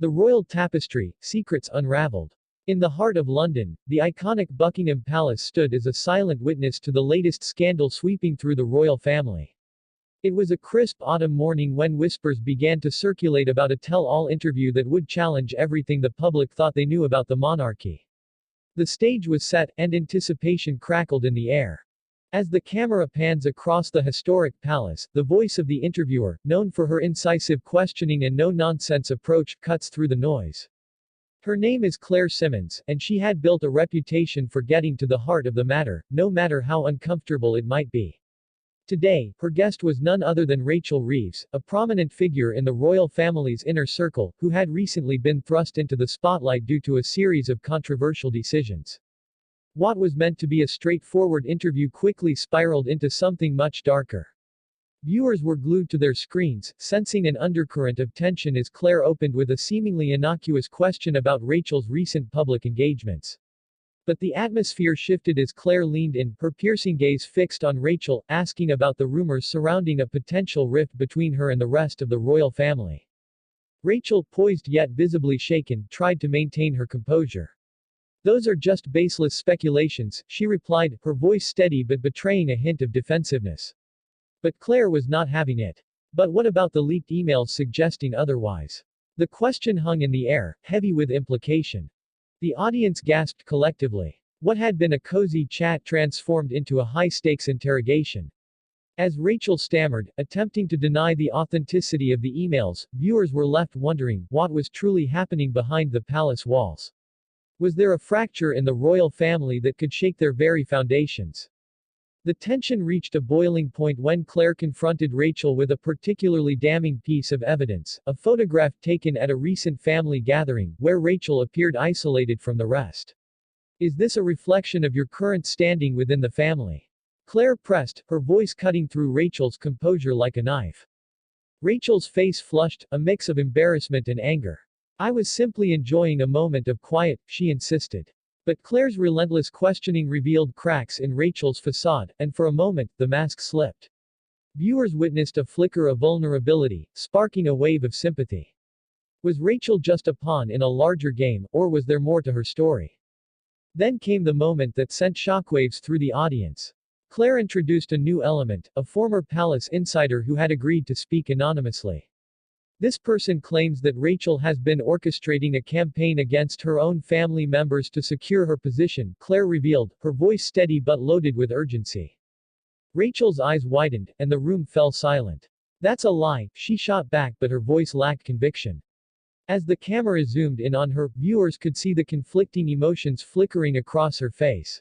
The Royal Tapestry, Secrets Unraveled. In the heart of London, the iconic Buckingham Palace stood as a silent witness to the latest scandal sweeping through the royal family. It was a crisp autumn morning when whispers began to circulate about a tell-all interview that would challenge everything the public thought they knew about the monarchy. The stage was set, and anticipation crackled in the air. As the camera pans across the historic palace, the voice of the interviewer, known for her incisive questioning and no-nonsense approach, cuts through the noise. Her name is Claire Simmons, and she had built a reputation for getting to the heart of the matter, no matter how uncomfortable it might be. Today, her guest was none other than Rachel Reeves, a prominent figure in the royal family's inner circle, who had recently been thrust into the spotlight due to a series of controversial decisions. What was meant to be a straightforward interview quickly spiraled into something much darker. Viewers were glued to their screens, sensing an undercurrent of tension as Claire opened with a seemingly innocuous question about Rachel's recent public engagements. But the atmosphere shifted as Claire leaned in, her piercing gaze fixed on Rachel, asking about the rumors surrounding a potential rift between her and the rest of the royal family. Rachel, poised yet visibly shaken, tried to maintain her composure. "Those are just baseless speculations," she replied, her voice steady but betraying a hint of defensiveness. But Claire was not having it. "But what about the leaked emails suggesting otherwise?" The question hung in the air, heavy with implication. The audience gasped collectively. What had been a cozy chat transformed into a high-stakes interrogation. As Rachel stammered, attempting to deny the authenticity of the emails, viewers were left wondering what was truly happening behind the palace walls. Was there a fracture in the royal family that could shake their very foundations? The tension reached a boiling point when Claire confronted Rachel with a particularly damning piece of evidence, a photograph taken at a recent family gathering, where Rachel appeared isolated from the rest. "Is this a reflection of your current standing within the family?" Claire pressed, her voice cutting through Rachel's composure like a knife. Rachel's face flushed, a mix of embarrassment and anger. "I was simply enjoying a moment of quiet," she insisted. But Claire's relentless questioning revealed cracks in Rachel's facade, and for a moment, the mask slipped. Viewers witnessed a flicker of vulnerability, sparking a wave of sympathy. Was Rachel just a pawn in a larger game, or was there more to her story? Then came the moment that sent shockwaves through the audience. Claire introduced a new element, a former palace insider who had agreed to speak anonymously. This person claims that Rachel has been orchestrating a campaign against her own family members to secure her position, Claire revealed, her voice steady but loaded with urgency. Rachel's eyes widened, and the room fell silent. "That's a lie," she shot back, but her voice lacked conviction. As the camera zoomed in on her, viewers could see the conflicting emotions flickering across her face.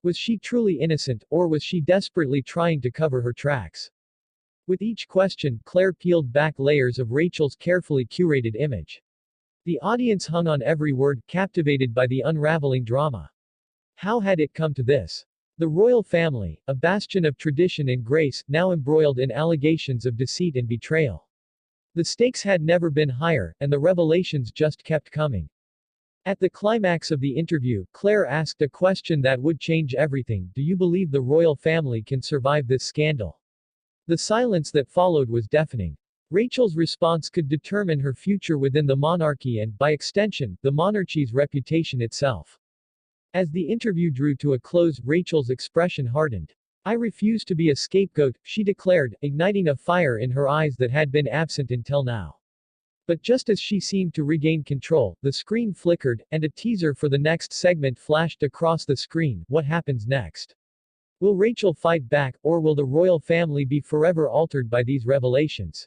Was she truly innocent, or was she desperately trying to cover her tracks? With each question, Claire peeled back layers of Rachel's carefully curated image. The audience hung on every word, captivated by the unraveling drama. How had it come to this? The royal family, a bastion of tradition and grace, now embroiled in allegations of deceit and betrayal. The stakes had never been higher, and the revelations just kept coming. At the climax of the interview, Claire asked a question that would change everything: "Do you believe the royal family can survive this scandal?" The silence that followed was deafening. Rachel's response could determine her future within the monarchy and, by extension, the monarchy's reputation itself. As the interview drew to a close, Rachel's expression hardened. "I refuse to be a scapegoat," she declared, igniting a fire in her eyes that had been absent until now. But just as she seemed to regain control, the screen flickered, and a teaser for the next segment flashed across the screen. What happens next? Will Rachel fight back, or will the royal family be forever altered by these revelations?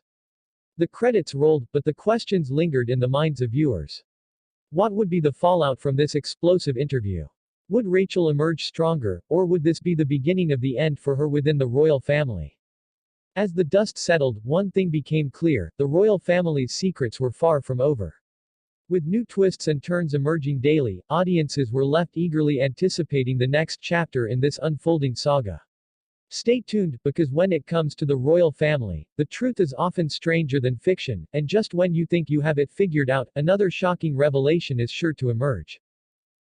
The credits rolled, but the questions lingered in the minds of viewers. What would be the fallout from this explosive interview? Would Rachel emerge stronger, or would this be the beginning of the end for her within the royal family? As the dust settled, one thing became clear: the royal family's secrets were far from over. With new twists and turns emerging daily, audiences were left eagerly anticipating the next chapter in this unfolding saga. Stay tuned, because when it comes to the royal family, the truth is often stranger than fiction, and just when you think you have it figured out, another shocking revelation is sure to emerge.